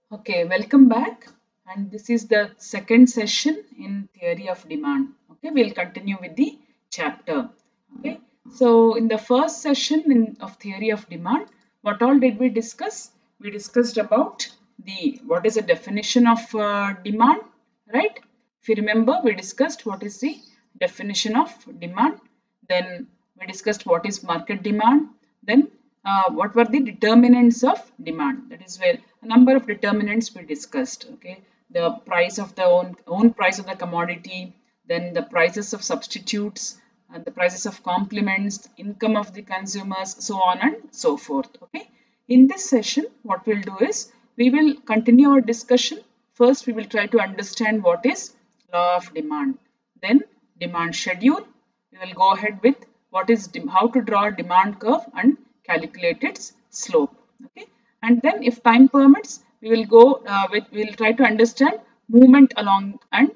Okay, welcome back. And this is the second session in theory of demand. Okay, we'll continue with the chapter. Okay, so in the first session of theory of demand, what all did we discuss? We discussed about the what is the definition of demand, right? If you remember, we discussed what is the definition of demand. Then we discussed what is market demand. Then what were the determinants of demand? That is where a number of determinants we discussed. Okay, the price of the own price of the commodity, then the prices of substitutes, and the prices of complements, income of the consumers, so on and so forth. Okay, in this session, what we'll do is we will continue our discussion. First, we will try to understand what is law of demand, then demand schedule. We will go ahead with what is how to draw a demand curve and calculate its slope. Okay, and then if time permits, we will go we will try to understand movement along and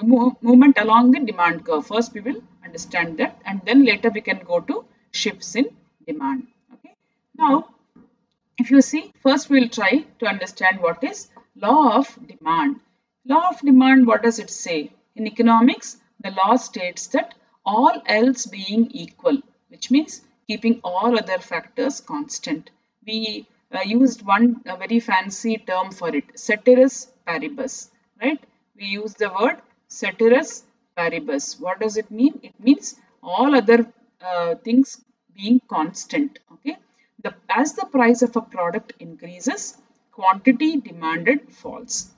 movement along the demand curve. First, we will understand that, and then later we can go to shifts in demand. Okay, now if you see, first we'll try to understand what is law of demand. Law of demand, what does it say? In economics, the law states that all else being equal, which means keeping all other factors constant. We used one very fancy term for it, ceteris paribus, right? We use the word ceteris paribus. What does it mean? It means all other things being constant. Okay, as the price of a product increases, quantity demanded falls.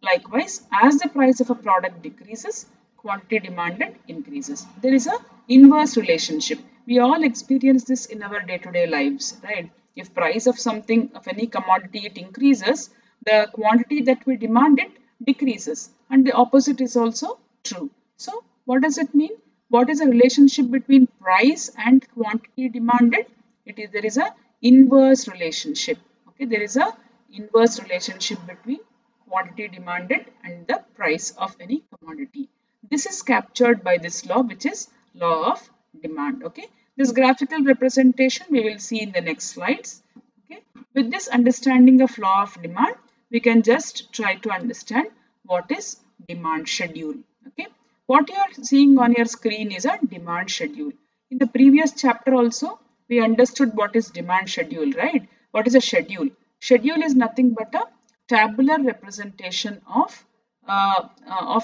Likewise, as the price of a product decreases, quantity demanded increases. There is a inverse relationship. We all experience this in our day-to-day lives, right? If price of something, of any commodity, it increases, the quantity that we demanded decreases, and the opposite is also true. So, what does it mean? What is the relationship between price and quantity demanded? There is a inverse relationship. Okay, there is a inverse relationship between quantity demanded and the price of any commodity. This is captured by this law, which is law of demand. Okay, this graphical representation we will see in the next slides. Okay, with this understanding of law of demand, we can just try to understand what is demand schedule. Okay, what you are seeing on your screen is a demand schedule. In the previous chapter also, we understood what is demand schedule, right? What is a schedule? Schedule is nothing but a tabular representation of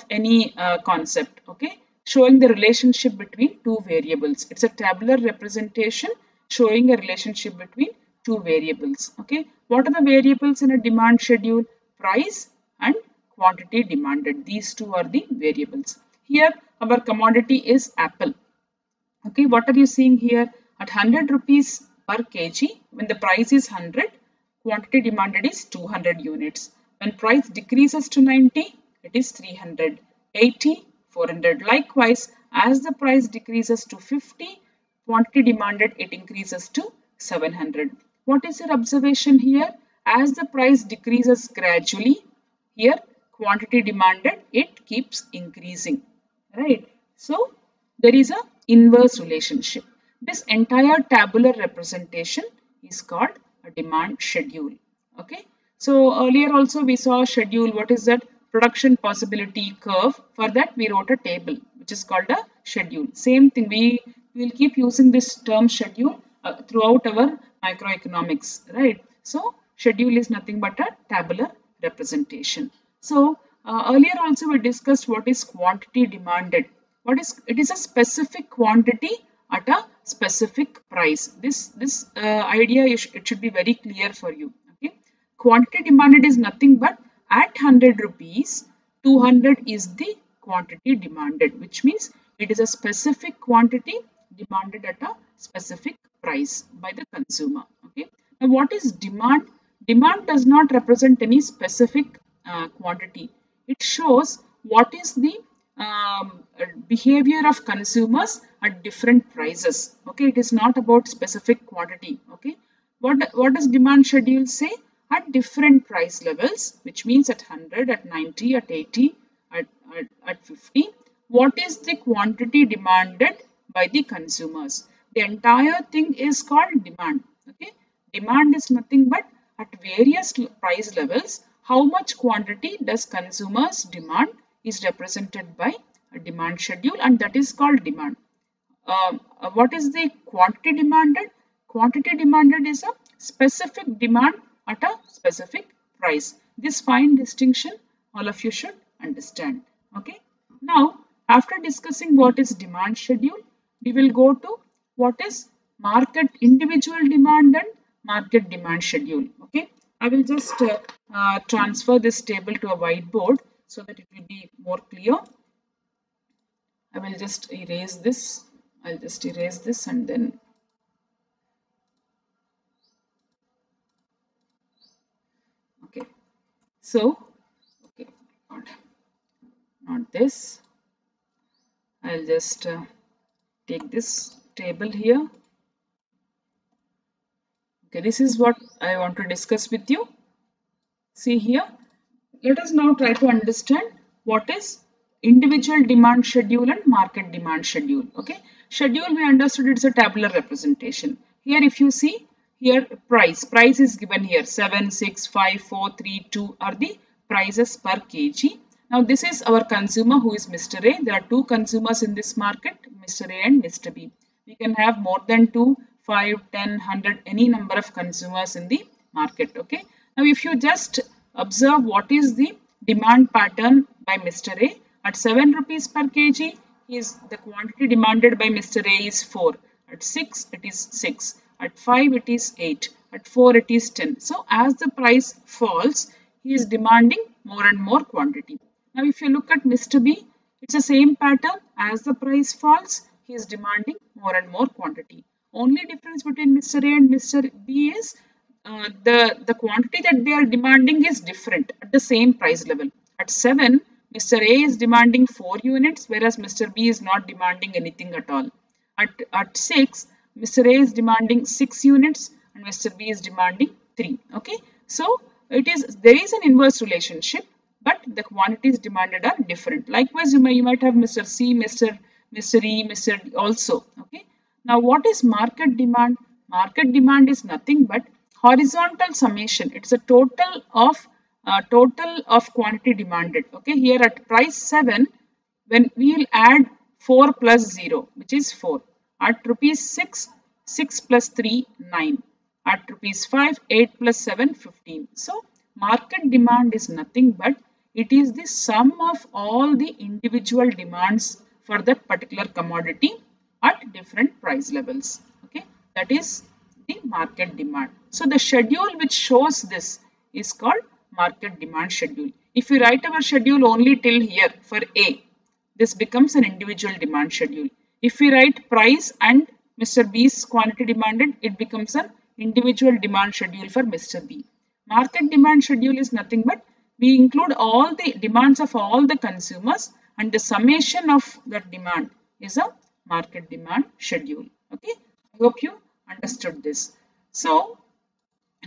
any concept. Okay, showing the relationship between two variables. It's a tabular representation showing a relationship between two variables. Okay, what are the variables in a demand schedule? Price and quantity demanded. These two are the variables. Here our commodity is apple. Okay, what are you seeing here? At 100 rupees per kg, when the price is 100, quantity demanded is 200 units. When price decreases to 90, it is 300, 80, 400. Likewise, as the price decreases to 50, quantity demanded, it increases to 700. What is your observation here? As the price decreases gradually, here quantity demanded, it keeps increasing, right? So, there is a inverse relationship. This entire tabular representation is called a demand schedule. Okay. So earlier also we saw a schedule. What is that? Production possibility curve. For that we wrote a table which is called a schedule. Same thing. We will keep using this term schedule throughout our microeconomics, right? So schedule is nothing but a tabular representation. So earlier also we discussed what is quantity demanded. What is it? Is a specific quantity at a specific price. This idea it should be very clear for you. Okay, quantity demanded is nothing but at 100 rupees, 200 is the quantity demanded, which means it is a specific quantity demanded at a specific price by the consumer. Okay, now what is demand? Demand does not represent any specific quantity. It shows what is the behavior of consumers at different prices. Okay, it is not about specific quantity. Okay, what does demand schedule say? At different price levels, which means at 100, at 90, at 80, at 50, what is the quantity demanded by the consumers? The entire thing is called demand. Okay, demand is nothing but at various price levels, how much quantity does consumers demand is represented by a demand schedule, and that is called demand. What is the quantity demanded? Quantity demanded is a specific demand at a specific price. This fine distinction all of you should understand. Okay. Now, after discussing what is demand schedule, we will go to what is market individual demand and market demand schedule. Okay. I will just transfer this table to a whiteboard so that it will be more clear. I will just erase this. I'll just erase this and then okay. So okay, not this. I'll just take this table here. Okay, this is what I want to discuss with you. See here. Let us now try to understand what is individual demand schedule and market demand schedule. Okay, schedule we understood it's a tabular representation. Here if you see here price is given here 7, 6, 5, 4, 3, 2 are the prices per kg. Now this is our consumer who is Mr. A. There are two consumers in this market, Mr. A and Mr. B. We can have more than 2, 5, 10, 100, any number of consumers in the market. Okay. Now if you just observe what is the demand pattern by Mr. A. At 7 rupees per kg, the quantity demanded by Mr. A is 4. At 6, it is 6. At 5, it is 8. At 4, it is 10. So, as the price falls, he is demanding more and more quantity. Now, if you look at Mr. B, it's the same pattern. As the price falls, he is demanding more and more quantity. Only difference between Mr. A and Mr. B is the quantity that they are demanding is different at the same price level. At 7, Mr. A is demanding 4 units, whereas Mr. B is not demanding anything at all. At 6, Mr. A is demanding 6 units and Mr. B is demanding 3. Okay, so there is an inverse relationship, but the quantities demanded are different. Likewise, you might have Mr. C, Mr. E, Mr. D also. Okay. Now, what is market demand? Market demand is nothing but horizontal summation. It's a total of quantity demanded. Okay, here at price 7, when we will add 4 plus 0, which is 4. At rupees 6, 6 plus 3, 9. At rupees 5, 8 plus 7, 15. So, market demand is nothing but it is the sum of all the individual demands for that particular commodity at different price levels. Okay, that is the market demand. So, the schedule which shows this is called market demand schedule. If we write our schedule only till here for A, this becomes an individual demand schedule. If we write price and Mr. B's quantity demanded, it becomes an individual demand schedule for Mr. B. Market demand schedule is nothing but we include all the demands of all the consumers and the summation of that demand is a market demand schedule. Okay, I hope you understood this. So,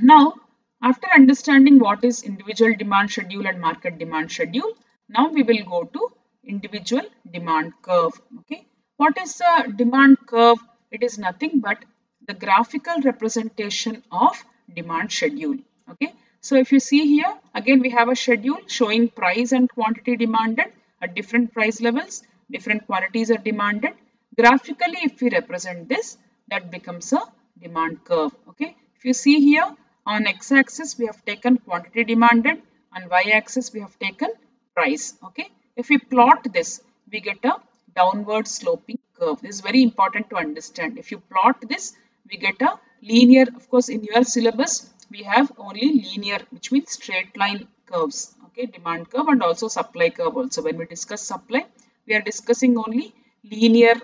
now after understanding what is individual demand schedule and market demand schedule, now we will go to individual demand curve. Okay, what is the demand curve? It is nothing but the graphical representation of demand schedule. Okay, so if you see here, again we have a schedule showing price and quantity demanded at different price levels, different quantities are demanded. Graphically, if we represent this, that becomes a demand curve. Okay, if you see here, on x-axis we have taken quantity demanded, on y-axis we have taken price. Okay, if we plot this, we get a downward sloping curve. This is very important to understand. If you plot this, we get a linear. Of course, in your syllabus we have only linear, which means straight line curves. Okay, demand curve and also supply curve. Also, when we discuss supply, we are discussing only linear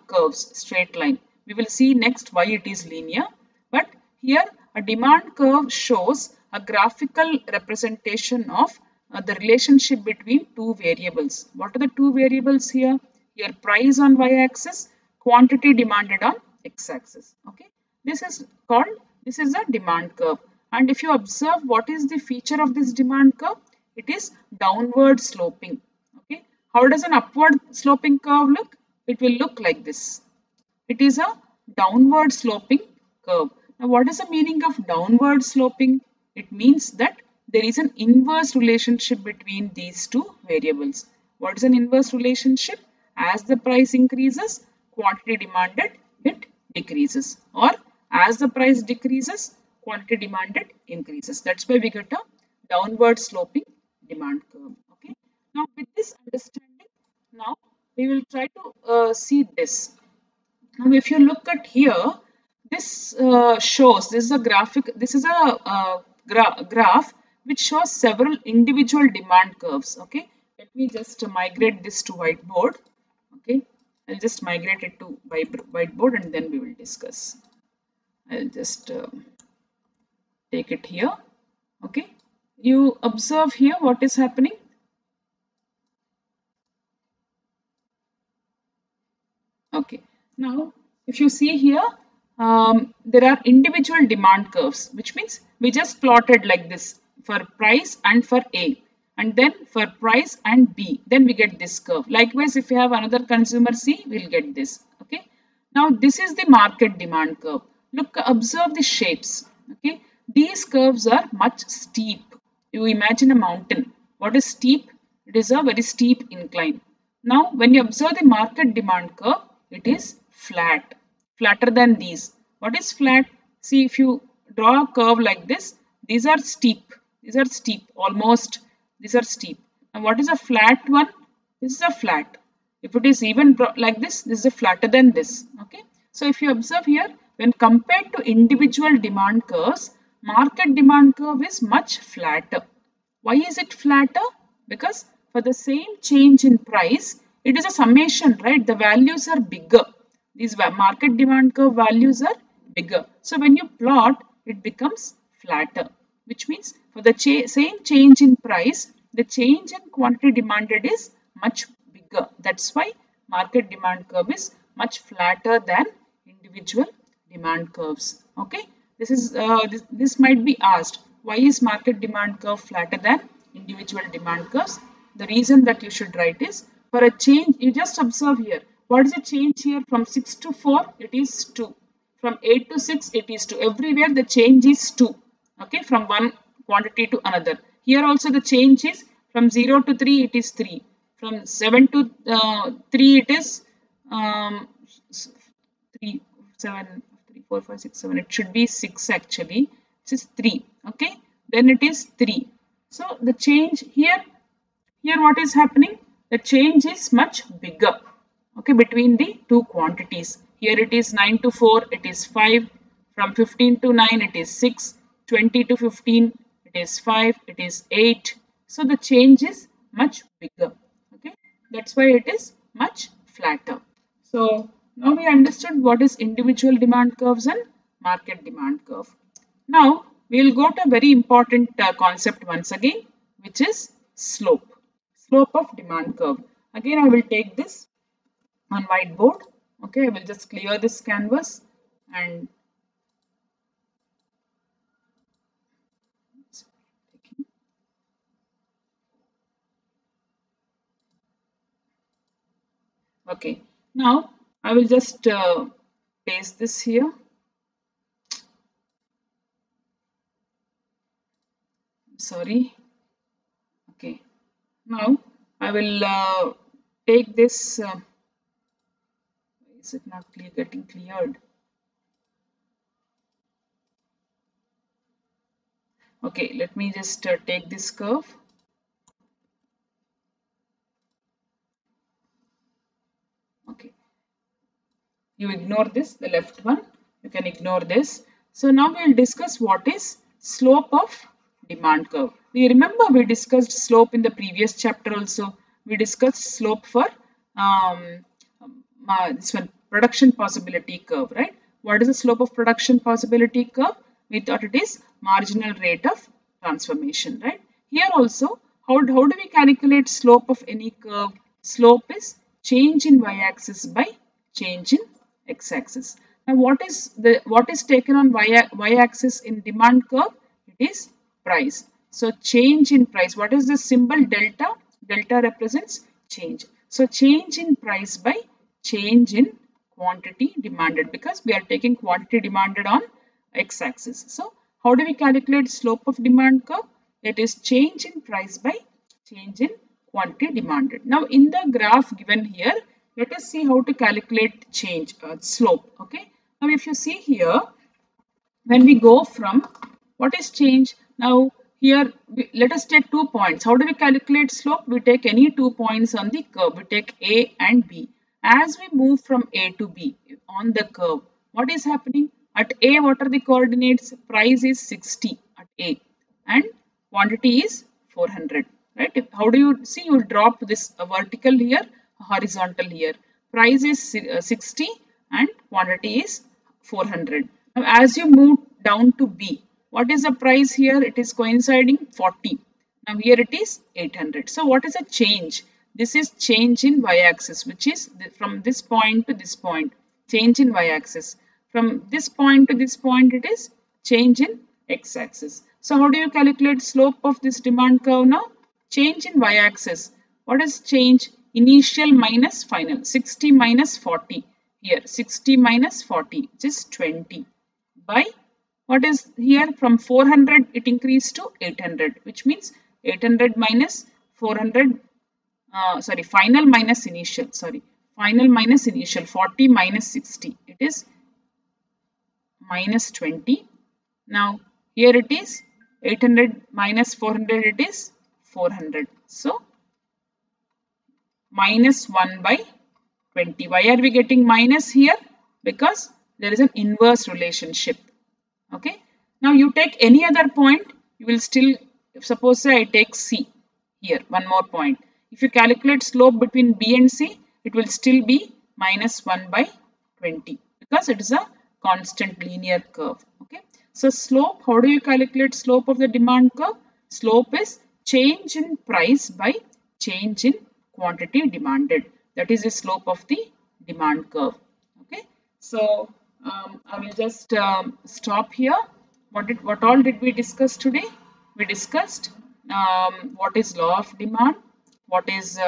curves, straight line. We will see next why it is linear, but here a demand curve shows a graphical representation of the relationship between two variables. What are the two variables here? Here price on y-axis, quantity demanded on x-axis. Okay, this is a demand curve. And if you observe what is the feature of this demand curve, it is downward sloping. Okay, how does an upward sloping curve look? It will look like this. It is a downward sloping curve. Now, what is the meaning of downward sloping? It means that there is an inverse relationship between these two variables. What is an inverse relationship? As the price increases, quantity demanded, it decreases, or as the price decreases, quantity demanded increases. That's why we get a downward sloping demand curve. Okay. Now with this understanding, now we will try to see this. Now, if you look at here, this shows, this is a graphic, this is a graph which shows several individual demand curves. Okay, let me just migrate this to whiteboard. Okay, I'll just migrate it to whiteboard and then we will discuss. I'll just take it here. Okay, you observe here what is happening. Okay, now if you see here, there are individual demand curves, which means we just plotted like this for price and for A, and then for price and B, then we get this curve. Likewise, if you have another consumer C, we'll get this. Okay, now this is the market demand curve. Look, observe the shapes. Okay, these curves are much steep. You imagine a mountain. What is steep? It is a very steep incline. Now, when you observe the market demand curve, it is flat, flatter than these. What is flat? See, if you draw a curve like this, these are steep. These are steep, almost. These are steep. And what is a flat one? This is a flat. If it is even like this is a flatter than this. Okay. So if you observe here, when compared to individual demand curves, market demand curve is much flatter. Why is it flatter? Because for the same change in price, it is a summation, right? The values are bigger. These market demand curve values are bigger. So when you plot, it becomes flatter, which means for the same change in price, the change in quantity demanded is much bigger. That's why market demand curve is much flatter than individual demand curves. Okay, this might be asked. Why is market demand curve flatter than individual demand curves? The reason that you should write is for a change, you just observe here. What is the change here? From 6 to 4, it is 2. From 8 to 6, it is 2. Everywhere the change is 2. Okay, from one quantity to another. Here also the change is from 0 to 3, it is 3. From 7 to 3, it is 3, 7, 3, 4, 5, 6, 7. It should be 6 actually. This is 3. Okay, then it is 3. So the change here what is happening? The change is much bigger. Okay, between the two quantities. Here it is 9 to 4, it is 5. From 15 to 9, it is 6. 20 to 15, it is 5. It is 8. So the change is much bigger. Okay, that's why it is much flatter. So now we understood what is individual demand curves and market demand curve. Now we will go to a very important concept once again, which is slope. Slope of demand curve. Again, I will take this on whiteboard. Okay, I will just clear this canvas and okay. Now I will just paste this here. Sorry. Okay. Now I will take this. Is it not getting cleared? Okay, let me just take this curve. Okay, you ignore this, the left one, you can ignore this. So now we will discuss what is slope of demand curve. We remember we discussed slope in the previous chapter also. We discussed slope for this one, production possibility curve, right? What is the slope of production possibility curve? We thought it is marginal rate of transformation, right? Here also, how do we calculate slope of any curve? Slope is change in y-axis by change in x-axis. Now, what is taken on y-axis in demand curve? It is price. So, change in price. What is the symbol delta? Delta represents change. So, change in price by change in quantity demanded, because we are taking quantity demanded on x-axis. So, how do we calculate slope of demand curve? It is change in price by change in quantity demanded. Now in the graph given here, let us see how to calculate change slope. Okay. Now if you see here, when we go from what is change now here, let us take 2 points. How do we calculate slope? We take any 2 points on the curve. We take A and B. As we move from A to B on the curve, what is happening? At A, what are the coordinates? Price is 60 at A and quantity is 400, right? How do you see? You will drop this vertical here, horizontal here. Price is 60 and quantity is 400. Now, as you move down to B, what is the price here? It is coinciding 40. Now, here it is 800. So, what is a change? This is change in y-axis, which is from this point to this point, change in y-axis. From this point to this point, it is change in x-axis. So, how do you calculate slope of this demand curve now? Change in y-axis. What is change? Initial minus final. 60 minus 40. Here, 60 minus 40, which is 20. By what is here? From 400 it increased to 800, which means 800 minus 400, final minus initial, final minus initial, 40 minus 60, it is minus 20. Now here it is 800 minus 400, it is 400. So minus 1 by 20. Why are we getting minus here? Because there is an inverse relationship. Okay. Now you take any other point, you will still, suppose say I take C here, one more point. If you calculate slope between B and C, it will still be minus 1 by 20 because it is a constant linear curve. Okay. So slope, how do you calculate slope of the demand curve? Slope is change in price by change in quantity demanded. That is the slope of the demand curve. Okay. So I will just stop here. What all did we discuss today? We discussed what is law of demand, what is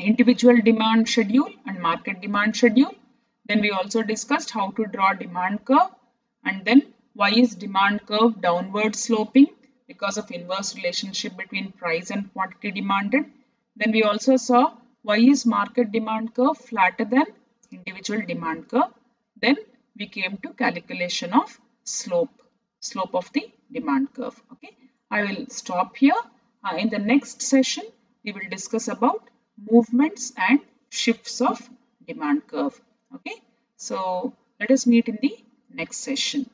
individual demand schedule and market demand schedule. Then we also discussed how to draw demand curve, and then why is demand curve downward sloping? Because of inverse relationship between price and quantity demanded. Then we also saw why is market demand curve flatter than individual demand curve. Then we came to calculation of slope of the demand curve. Okay, I will stop here. In the next session, we will discuss about movements and shifts of demand curve. Okay, so let us meet in the next session.